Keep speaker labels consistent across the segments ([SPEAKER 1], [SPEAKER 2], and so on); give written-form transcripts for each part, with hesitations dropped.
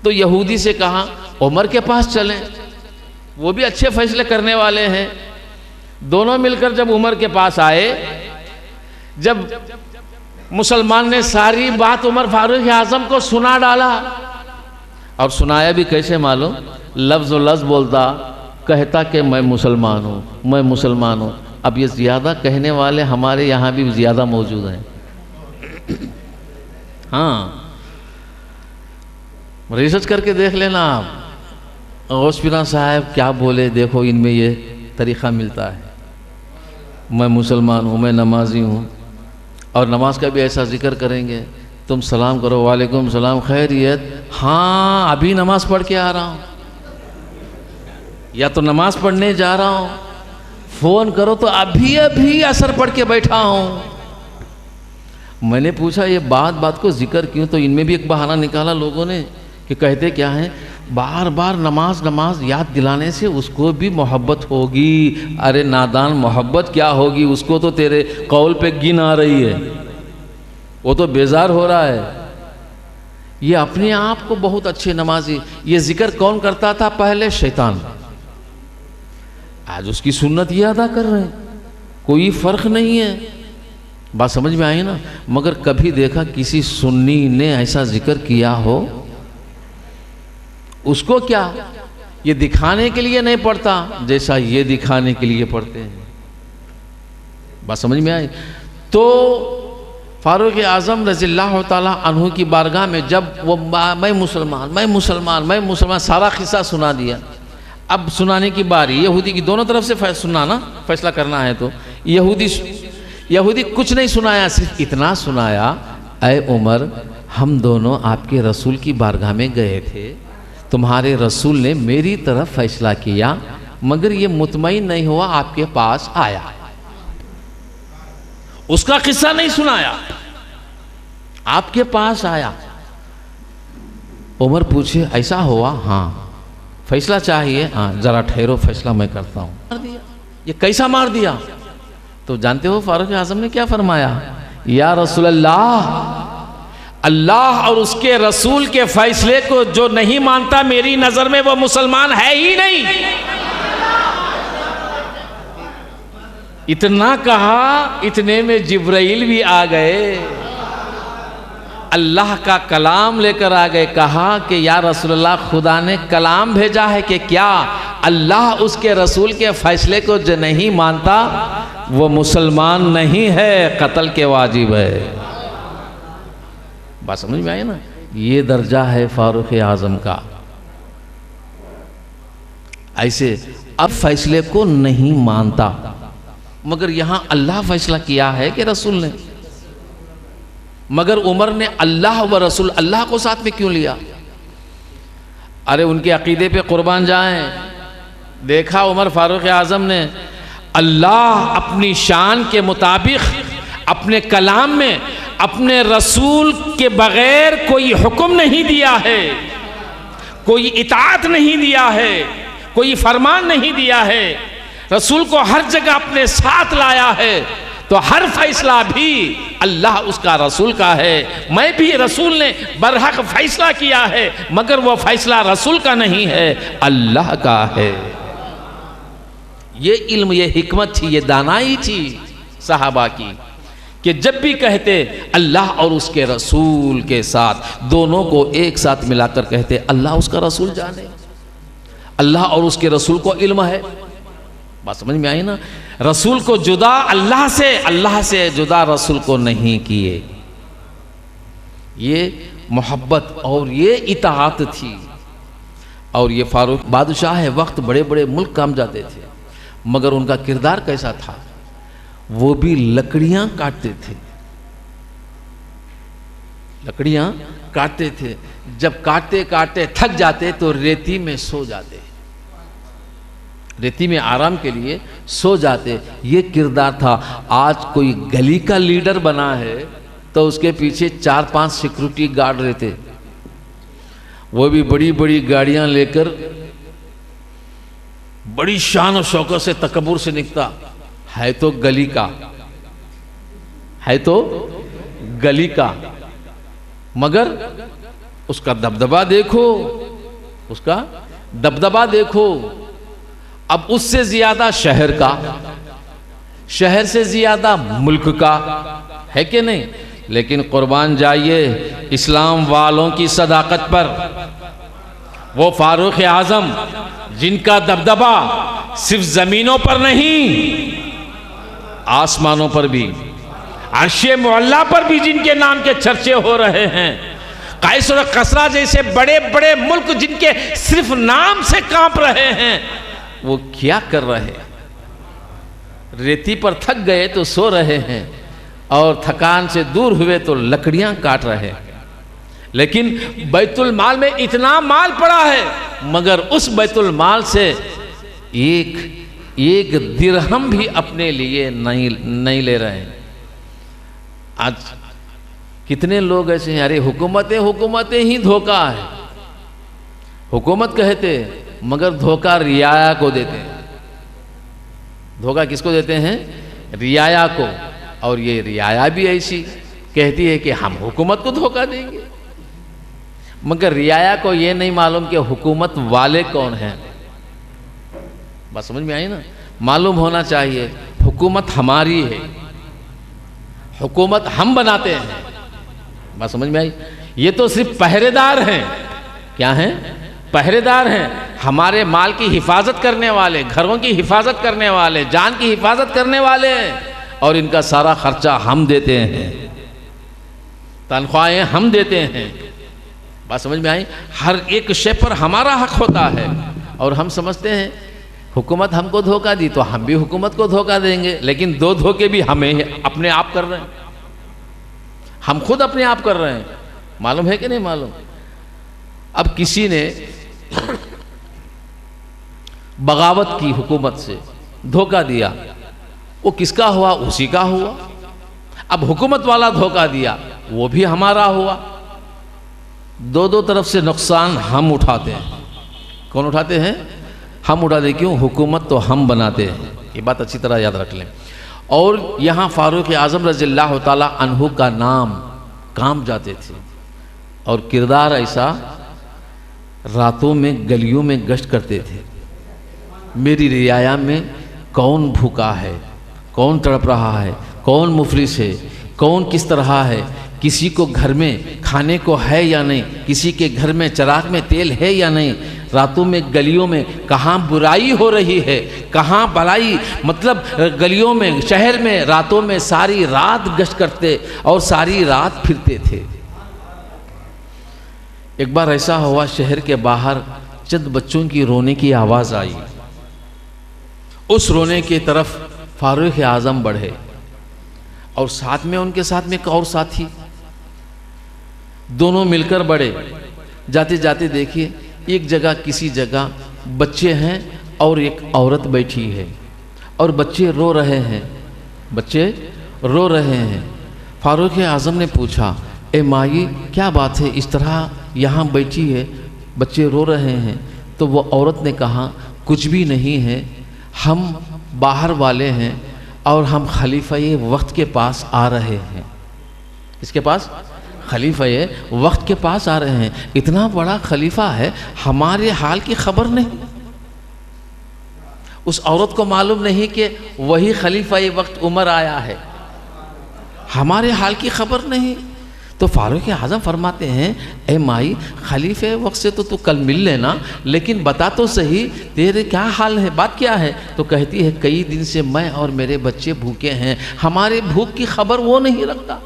[SPEAKER 1] تو یہودی سے کہا عمر کے پاس چلیں، وہ بھی اچھے فیصلے کرنے والے ہیں۔ دونوں مل کر جب عمر کے پاس آئے، جب مسلمان نے ساری بات عمر فاروق اعظم کو سنا ڈالا، اور سنایا بھی کیسے معلوم؟ لفظ و لفظ بولتا، کہتا کہ میں مسلمان ہوں، میں مسلمان ہوں۔ اب یہ زیادہ کہنے والے ہمارے یہاں بھی زیادہ موجود ہیں۔ ہاں، ریسرچ کر کے دیکھ لینا آپ، غوث پیر صاحب کیا بولے، دیکھو ان میں یہ طریقہ ملتا ہے۔ میں مسلمان ہوں، میں نمازی ہوں، اور نماز کا بھی ایسا ذکر کریں گے، تم سلام کرو، وعلیکم السلام، خیریت؟ ہاں ابھی نماز پڑھ کے آ رہا ہوں، یا تو نماز پڑھنے جا رہا ہوں، فون کرو تو ابھی اثر پڑھ کے بیٹھا ہوں۔ میں نے پوچھا یہ بات کو ذکر کیوں؟ تو ان میں بھی ایک بہانہ نکالا لوگوں نے کہ کہتے کیا ہیں، بار بار نماز یاد دلانے سے اس کو بھی محبت ہوگی۔ ارے نادان، محبت کیا ہوگی؟ اس کو تو تیرے قول پہ گن آ رہی ہے، وہ تو بیزار ہو رہا ہے۔ یہ اپنے آپ کو بہت اچھے نمازی، یہ ذکر کون کرتا تھا پہلے؟ شیطان۔ آج اس کی سنت یہ ادا کر رہے ہیں، کوئی فرق نہیں ہے۔ بات سمجھ میں آئی نا؟ مگر کبھی دیکھا کسی سنی نے ایسا ذکر کیا ہو؟ اس کو کیا، یہ دکھانے کے لیے نہیں پڑھتا جیسا یہ دکھانے کے لیے پڑھتے ہیں۔ بات سمجھ میں آئی؟ تو فاروق اعظم رضی اللہ تعالیٰ عنہ کی بارگاہ میں جب وہ میں مسلمان سارا قصہ سنا دیا، اب سنانے کی باری یہودی کی، دونوں طرف سے سنانا، فیصلہ کرنا ہے۔ تو یہودی کچھ نہیں سنایا، صرف اتنا سنایا، اے عمر، ہم دونوں آپ کے رسول کی بارگاہ میں گئے تھے، تمہارے رسول نے میری طرف فیصلہ کیا، مگر یہ مطمئن نہیں ہوا، آپ کے پاس آیا۔ اس کا قصہ نہیں سنایا، آپ کے پاس آیا۔ عمر پوچھے ایسا ہوا؟ ہاں۔ فیصلہ چاہیے؟ ہاں۔ ذرا ٹھہرو، فیصلہ میں کرتا ہوں۔ یہ کیسا مار دیا؟ تو جانتے ہو فاروق اعظم نے کیا فرمایا؟ یا رسول اللہ اور اس کے رسول کے فیصلے کو جو نہیں مانتا، میری نظر میں وہ مسلمان ہے ہی نہیں۔ اتنا کہا، اتنے میں جبرائیل بھی آ گئے، اللہ کا کلام لے کر آ گئے۔ کہا کہ یا رسول اللہ، خدا نے کلام بھیجا ہے کہ کیا اللہ اس کے رسول کے فیصلے کو جو نہیں مانتا وہ مسلمان نہیں ہے، قتل کے واجب ہے۔ بات سمجھ میں آئی نا؟ یہ درجہ ہے فاروق اعظم کا۔ ایسے اب فیصلے کو نہیں مانتا، مگر یہاں اللہ فیصلہ کیا ہے کہ رسول نے، مگر عمر نے اللہ و رسول، اللہ کو ساتھ میں کیوں لیا؟ ارے ان کے عقیدے پہ قربان جائیں۔ دیکھا عمر فاروق اعظم نے، اللہ اپنی شان کے مطابق اپنے کلام میں اپنے رسول کے بغیر کوئی حکم نہیں دیا ہے، کوئی اطاعت نہیں دیا ہے، کوئی فرمان نہیں دیا ہے، رسول کو ہر جگہ اپنے ساتھ لایا ہے۔ تو ہر فیصلہ بھی اللہ اس کا رسول کا ہے۔ میں بھی رسول نے برحق فیصلہ کیا ہے، مگر وہ فیصلہ رسول کا نہیں ہے، اللہ کا ہے۔ یہ علم، یہ حکمت تھی، یہ دانائی تھی صحابہ کی، کہ جب بھی کہتے اللہ اور اس کے رسول کے ساتھ، دونوں کو ایک ساتھ ملا کر کہتے اللہ اس کا رسول جانے، اللہ اور اس کے رسول کو علم ہے۔ بات سمجھ میں آئی نا؟ رسول کو جدا اللہ سے جدا رسول کو نہیں کیے۔ یہ محبت اور یہ اطاعت تھی۔ اور یہ فاروق بادشاہ وقت بڑے بڑے ملک کام جاتے تھے، مگر ان کا کردار کیسا تھا؟ وہ بھی لکڑیاں کاٹتے تھے، لکڑیاں کاٹتے تھے، جب کاٹتے کاٹتے تھک جاتے تو ریتی میں سو جاتے، ریتی میں آرام کے لیے سو جاتے۔ یہ کردار تھا۔ آج کوئی گلی کا لیڈر بنا ہے تو اس کے پیچھے 4-5 سیکورٹی گارڈ رہتے، وہ بھی بڑی بڑی گاڑیاں لے کر بڑی شان و شوکت سے تکبر سے نکتا ہے، تو گلی کا ہے، تو گلی کا، مگر اس کا دبدبا دیکھو، اس کا دبدبا دیکھو. اب اس سے زیادہ شہر کا، شہر سے زیادہ ملک کا ہے کہ نہیں؟ لیکن قربان جائیے اسلام والوں کی صداقت پر. وہ فاروق اعظم جن کا دبدبا صرف زمینوں پر نہیں، آسمانوں پر بھی، عرش معلیٰ پر بھی جن کے نام کے چرچے ہو رہے ہیں، قیصر و کسریٰ جیسے بڑے بڑے ملک جن کے صرف نام سے کانپ رہے ہیں، وہ کیا کر رہے ہیں؟ ریتی پر تھک گئے تو سو رہے ہیں، اور تھکان سے دور ہوئے تو لکڑیاں کاٹ رہے ہیں. لیکن بیت المال میں اتنا مال پڑا ہے، مگر اس بیت المال سے ایک درہم بھی اپنے لیے نہیں لے رہے ہیں. آج کتنے لوگ ایسے ہیں، ارے حکومتیں ہی دھوکہ ہے. حکومت کہتے مگر دھوکہ رعایا کو دیتے ہیں. دھوکہ کس کو دیتے ہیں؟ رعایا کو. اور یہ رعایا بھی ایسی کہتی ہے کہ ہم حکومت کو دھوکہ دیں گے، مگر رعایا کو یہ نہیں معلوم کہ حکومت والے کون ہیں. بات سمجھ میں آئی نا؟ معلوم ہونا چاہیے حکومت ہماری ہے، حکومت ہم بناتے ہیں. بات سمجھ میں آئی؟ یہ تو صرف پہرے دار ہیں. کیا ہیں؟ پہرے دار ہیں. ہمارے مال کی حفاظت کرنے والے، گھروں کی حفاظت کرنے والے، جان کی حفاظت کرنے والے ہیں. اور ان کا سارا خرچہ ہم دیتے ہیں، تنخواہیں ہم دیتے ہیں. بات سمجھ میں آئی؟ ہر ایک شے پر ہمارا حق ہوتا ہے. اور ہم سمجھتے ہیں حکومت ہم کو دھوکہ دی تو ہم بھی حکومت کو دھوکہ دیں گے. لیکن دو دھوکے بھی ہمیں اپنے آپ کر رہے ہیں، ہم خود اپنے آپ کر رہے ہیں. معلوم ہے کہ نہیں معلوم؟ اب کسی نے بغاوت کی حکومت سے، دھوکہ دیا، وہ کس کا ہوا؟ اسی کا ہوا. اب حکومت والا دھوکہ دیا، وہ بھی ہمارا ہوا. دو طرف سے نقصان ہم اٹھاتے ہیں. کون اٹھاتے ہیں؟ ہم اٹھاتے ہیں. کیوں؟ حکومت تو ہم بناتے ہیں. یہ بات اچھی طرح یاد رکھ لیں. اور یہاں فاروق اعظم رضی اللہ تعالی عنہ کا نام کام جاتے تھے، اور کردار ایسا، راتوں میں گلیوں میں گشت کرتے تھے. میری رعایا میں کون بھوکا ہے، کون تڑپ رہا ہے، کون مفلس ہے، کون کس طرح ہے، کسی کو گھر میں کھانے کو ہے یا نہیں، کسی کے گھر میں چراغ میں تیل ہے یا نہیں. راتوں میں گلیوں میں کہاں برائی ہو رہی ہے، کہاں بھلائی، مطلب گلیوں میں، شہر میں، راتوں میں ساری رات گشت کرتے اور ساری رات پھرتے تھے. ایک بار ایسا ہوا، شہر کے باہر چند بچوں کی رونے کی آواز آئی. اس رونے کی طرف فاروق اعظم بڑھے، اور ساتھ میں ان کے ساتھ میں ایک اور ساتھی، دونوں مل کر بڑھے. جاتے جاتے دیکھیے ایک جگہ، کسی جگہ بچے ہیں اور ایک عورت بیٹھی ہے، اور بچے رو رہے ہیں، بچے رو رہے ہیں. فاروق اعظم نے پوچھا، اے مائی کیا بات ہے، اس طرح یہاں بیٹھی ہے، بچے رو رہے ہیں؟ تو وہ عورت نے کہا، کچھ بھی نہیں ہے، ہم باہر والے ہیں اور ہم خلیفہ وقت کے پاس آ رہے ہیں. اس کے پاس؟ خلیفہ وقت کے پاس آ رہے ہیں. اتنا بڑا خلیفہ ہے، ہمارے حال کی خبر نہیں. اس عورت کو معلوم نہیں کہ وہی خلیفہ وقت عمر آیا ہے، ہمارے حال کی خبر نہیں. تو فاروق اعظم فرماتے ہیں، اے مائی خلیفہ وقت سے تو کل مل لینا، لیکن بتا تو صحیح تیرے کیا حال ہے، بات کیا ہے؟ تو کہتی ہے، کئی دن سے میں اور میرے بچے بھوکے ہیں، ہمارے بھوک کی خبر وہ نہیں رکھتا.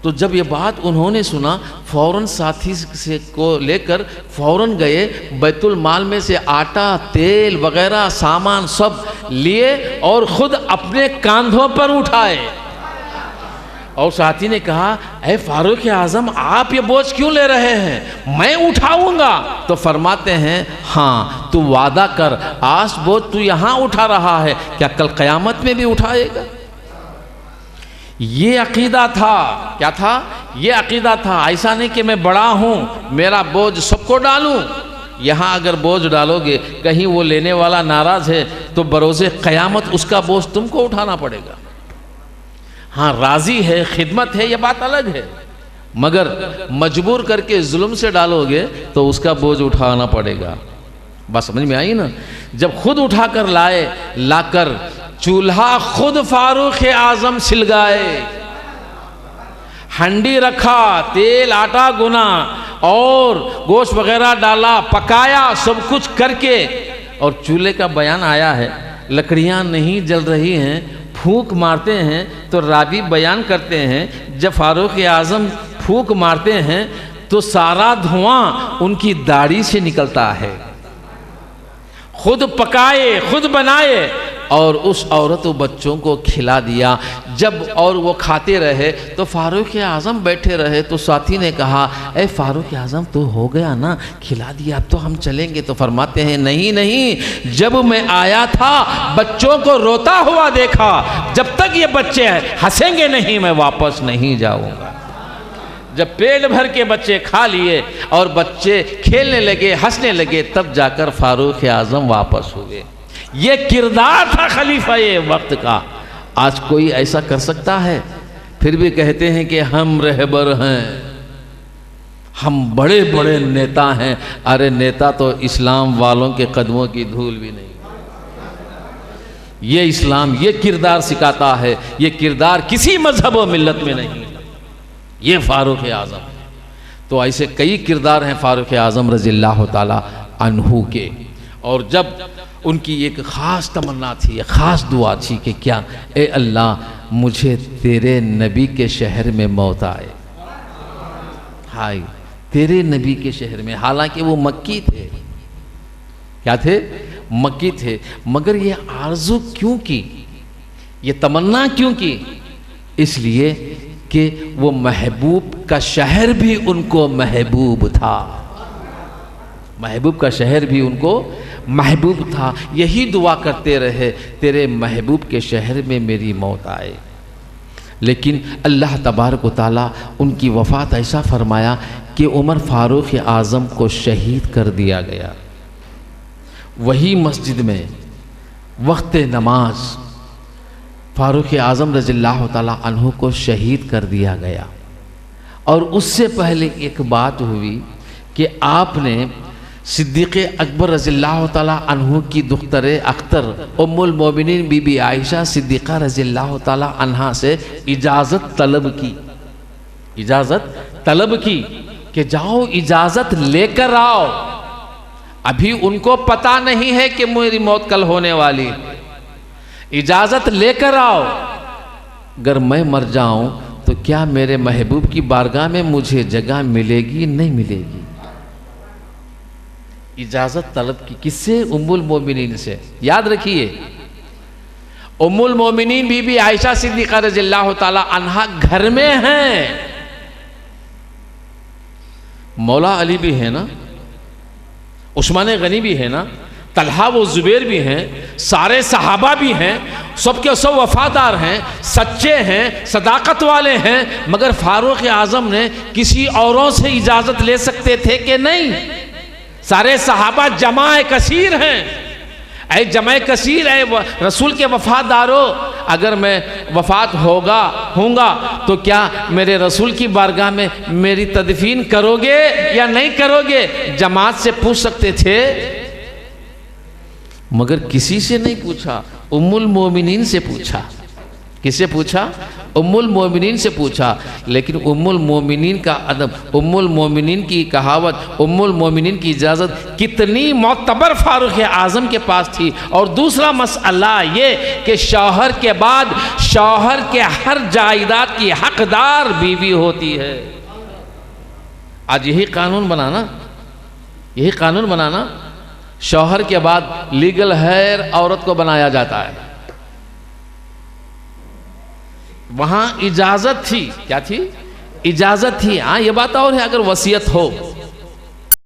[SPEAKER 1] تو جب یہ بات انہوں نے سنا، فوراً ساتھی سے کو لے کر فوراً گئے، بیت المال میں سے آٹا، تیل وغیرہ سامان سب لیے اور خود اپنے کاندھوں پر اٹھائے. اور ساتھی نے کہا، اے فاروق اعظم آپ یہ بوجھ کیوں لے رہے ہیں، میں اٹھاؤں گا. تو فرماتے ہیں، ہاں تو وعدہ کر، آج بوجھ تو یہاں اٹھا رہا ہے، کیا کل قیامت میں بھی اٹھائے گا؟ یہ عقیدہ تھا. کیا تھا؟ یہ عقیدہ تھا. ایسا نہیں کہ میں بڑا ہوں، میرا بوجھ سب کو ڈالوں. یہاں اگر بوجھ ڈالو گے، کہیں وہ لینے والا ناراض ہے تو بروز قیامت اس کا بوجھ تم کو اٹھانا پڑے گا. ہاں راضی ہے، خدمت ہے، یہ بات الگ ہے، مگر مجبور کر کے ظلم سے ڈالو گے تو اس کا بوجھ اٹھانا پڑے گا. بات سمجھ میں آئی نا؟ جب خود اٹھا کر لا کر چولہا خود فاروق اعظم سلگائے، ہنڈی رکھا، تیل آٹا گنا اور گوشت وغیرہ ڈالا، پکایا، سب کچھ کر کے، اور چولہے کا بیان آیا ہے لکڑیاں نہیں جل رہی ہیں، پھونک مارتے ہیں. تو راوی بیان کرتے ہیں جب فاروق اعظم پھونک مارتے ہیں تو سارا دھواں ان کی داڑھی سے نکلتا ہے. خود پکائے، خود بنائے اور اس عورت و بچوں کو کھلا دیا. جب اور وہ کھاتے رہے تو فاروق اعظم بیٹھے رہے تو ساتھی نے کہا اے فاروق اعظم تو ہو گیا نا، کھلا دیا، اب تو ہم چلیں گے. تو فرماتے ہیں نہیں، جب میں آیا تھا بچوں کو روتا ہوا دیکھا، جب تک یہ بچے ہنسیں گے نہیں میں واپس نہیں جاؤں گا. جب پیٹ بھر کے بچے کھا لیے اور بچے کھیلنے لگے، ہنسنے لگے، تب جا کر فاروق اعظم واپس ہوئے. یہ کردار تھا خلیفہ وقت کا. آج کوئی ایسا کر سکتا ہے؟ پھر بھی کہتے ہیں کہ ہم رہبر ہیں، ہم بڑے بڑے نیتا ہیں. ارے نیتا تو اسلام والوں کے قدموں کی دھول بھی نہیں. یہ اسلام یہ کردار سکھاتا ہے. یہ کردار کسی مذہب و ملت میں نہیں. یہ فاروق اعظم. تو ایسے کئی کردار ہیں فاروق اعظم رضی اللہ تعالی عنہ کے. اور جب ان کی ایک خاص تمنا تھی، ایک خاص دعا تھی کہ کیا، اے اللہ مجھے تیرے نبی کے شہر میں موت آئے. ہائے، تیرے نبی کے شہر میں. حالانکہ وہ مکی تھے. کیا تھے؟ مکی تھے. مگر یہ آرزو کیوں کی، یہ تمنا کیوں کی؟ اس لیے کہ وہ محبوب کا شہر بھی ان کو محبوب تھا. محبوب کا شہر بھی ان کو محبوب تھا. یہی دعا کرتے رہے تیرے محبوب کے شہر میں میری موت آئے. لیکن اللہ تبارک و تعالیٰ ان کی وفات ایسا فرمایا کہ عمر فاروق اعظم کو شہید کر دیا گیا. وہی مسجد میں وقت نماز فاروق اعظم رضی اللہ تعالیٰ عنہ کو شہید کر دیا گیا. اور اس سے پہلے ایک بات ہوئی کہ آپ نے صدیق اکبر رضی اللہ تعالیٰ عنہ کی دختر اختر ام المومنین بی بی عائشہ صدیقہ رضی اللہ تعالیٰ عنہ سے اجازت طلب کی کہ جاؤ اجازت لے کر آؤ. ابھی ان کو پتہ نہیں ہے کہ میری موت کل ہونے والی. اجازت لے کر آؤ. اگر میں مر جاؤں تو کیا میرے محبوب کی بارگاہ میں مجھے جگہ ملے گی؟ نہیں ملے گی. اجازت طلب کی. کس سے؟ ام المومنین سے. یاد رکھیے ام المومنین بی بی عائشہ صدیقہ رضی اللہ تعالی عنہا گھر میں ہیں. مولا علی بھی ہے نا، عثمان غنی بھی ہے نا، طلحہ و زبیر بھی ہیں، سارے صحابہ بھی ہیں، سب کے سب وفادار ہیں، سچے ہیں، صداقت والے ہیں. مگر فاروق اعظم نے کسی اوروں سے اجازت لے سکتے تھے کہ نہیں؟ سارے صحابہ جمع کثیر ہیں. اے جمع کثیر، اے رسول کے وفاداروں، اگر میں وفات ہوں گا تو کیا میرے رسول کی بارگاہ میں میری تدفین کرو گے یا نہیں کرو گے؟ جماعت سے پوچھ سکتے تھے مگر کسی سے نہیں پوچھا. ام المومنین سے پوچھا. کس سے پوچھا؟ ام المومنین سے پوچھا. لیکن ام المومنین کا ادب، ام المومنین کی کہاوت، ام المومنین کی اجازت کتنی معتبر فاروق اعظم کے پاس تھی. اور دوسرا مسئلہ یہ کہ شوہر کے بعد شوہر کے ہر جائیداد کی حقدار بیوی ہوتی ہے. آج یہی قانون بنانا شوہر کے بعد لیگل ہیئر عورت کو بنایا جاتا ہے. وہاں اجازت تھی. کیا تھی؟ اجازت تھی. ہاں یہ بات اور ہے اگر وصیت ہو